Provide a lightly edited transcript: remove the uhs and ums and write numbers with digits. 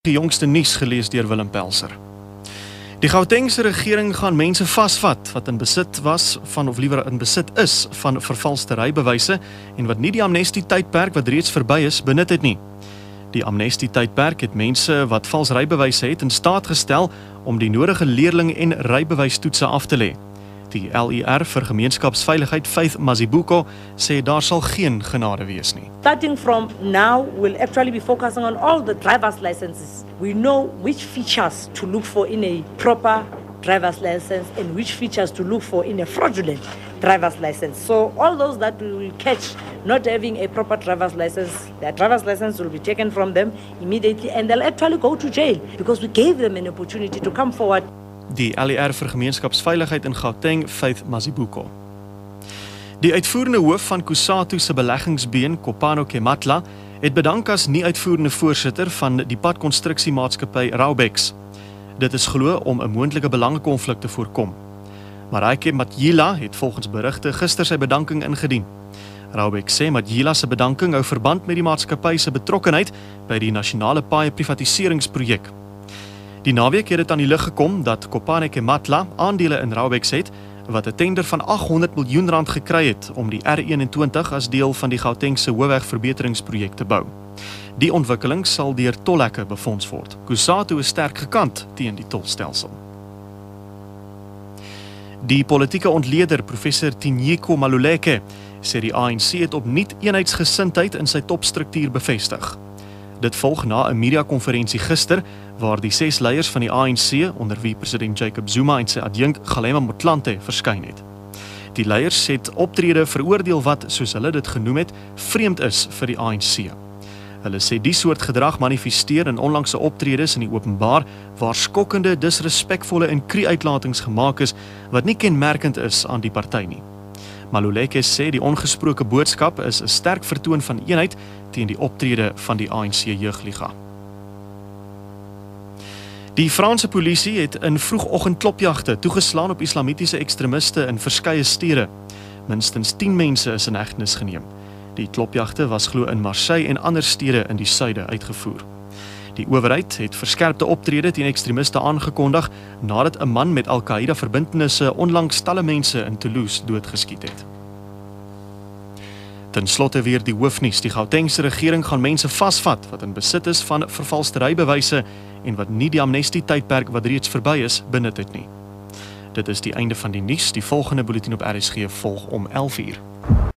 Die jongste nuus gelees deur Willem Pelser. Die Gautengse regering gaan mense vasvat wat in besit was van of liewer in besit is van vervalste rybewyse en wat nie die amnestie tydperk wat reeds verby is benut het nie. Die amnestie tydperk het mense wat vals rybewyse het in staat gestel om die nodige leerling en rybewystoetse af te lê. Die LER vir gemeenskapsveiligheid Faith Mazibuko sê daar sal geen genade wees nie. Starting from now, we'll actually be focusing on all the driver's licenses. We know which features to look for in a proper driver's license and which features to look for in a fraudulent driver's license. So all those that we will catch not having a proper driver's license, their driver's license will be taken from them immediately and they'll actually go to jail because we gave them an opportunity to come forward. Die LER vir gemeenskapsveiligheid in Gauteng, Faith Mazibuko. Die uitvoerende hoof van Kusatu se beleggingsbeen, Kopano Kematla, het bedank as nie uitvoerende voorsitter van die padkonstruksiemaatskappy Raubex. Dit is glo om 'n moontlike belangekonflik te voorkom. Maraike Matjila het volgens berigte gister sy bedanking ingedien. Raubex sê Matjila se bedanking hou verband met die maatskappy se betrokkenheid by die nasionale paaie privatiseringsprojek. Die naweek het dit aan die lig gekom dat Kopano Kematla aandele in Raubex het wat 'n tender van R800 miljoen gekry het om die R21 as deel van die Gautengse hoofwegverbeteringsprojek te bou. Die ontwikkeling sal deur tolhekke befonds word. Kusatu is sterk gekant teen die tolstelsel. Die politieke ontleder professor Tinyiko Maluleke sê die ANC het opnuut eenheidsgesindheid in sy topstruktuur bevestig. Dit volg na 'n media-konferensie gister waar die 6 leiers van die ANC, onder wie president Jacob Zuma en sy adjunk Kgalema Motlanthe verskyn het. Die leiers het optrede veroordeel wat, soos hulle dit genoem het, vreemd is vir die ANC. Hulle sê die soort gedrag manifesteer in onlangse optredes in die openbaar waar skokkende, disrespekvolle en krie-uitlatings gemaak is wat nie kenmerkend is aan die party nie. Maluleke sê die ongesproke boodskap is 'n sterk vertoon van eenheid teen die optrede van die ANC jeugliga. Die Franse polisie het in vroegoggend klopjagte toegeslaan op islamitiese ekstremiste in verskeie stede. Minstens 10 mense is in hegtenis geneem. Die klopjagte was glo in Marseille en ander stede in die suide uitgevoer. Die owerheid het verskerpte optrede teen ekstremiste aangekondig nadat 'n man met Al-Qaeda verbintenisse onlangs talle mense in Toulouse doodgeskiet het. Ten slotte weer die hoofnuus. Die Gautengse regering gaan mense vasvat wat in besit is van vervalste rybewyse en wat nie die amnestie tydperk wat reeds verby is benut het nie. Dit is die einde van die nuus. Die volgende bulletin op RSG volg om 11:00.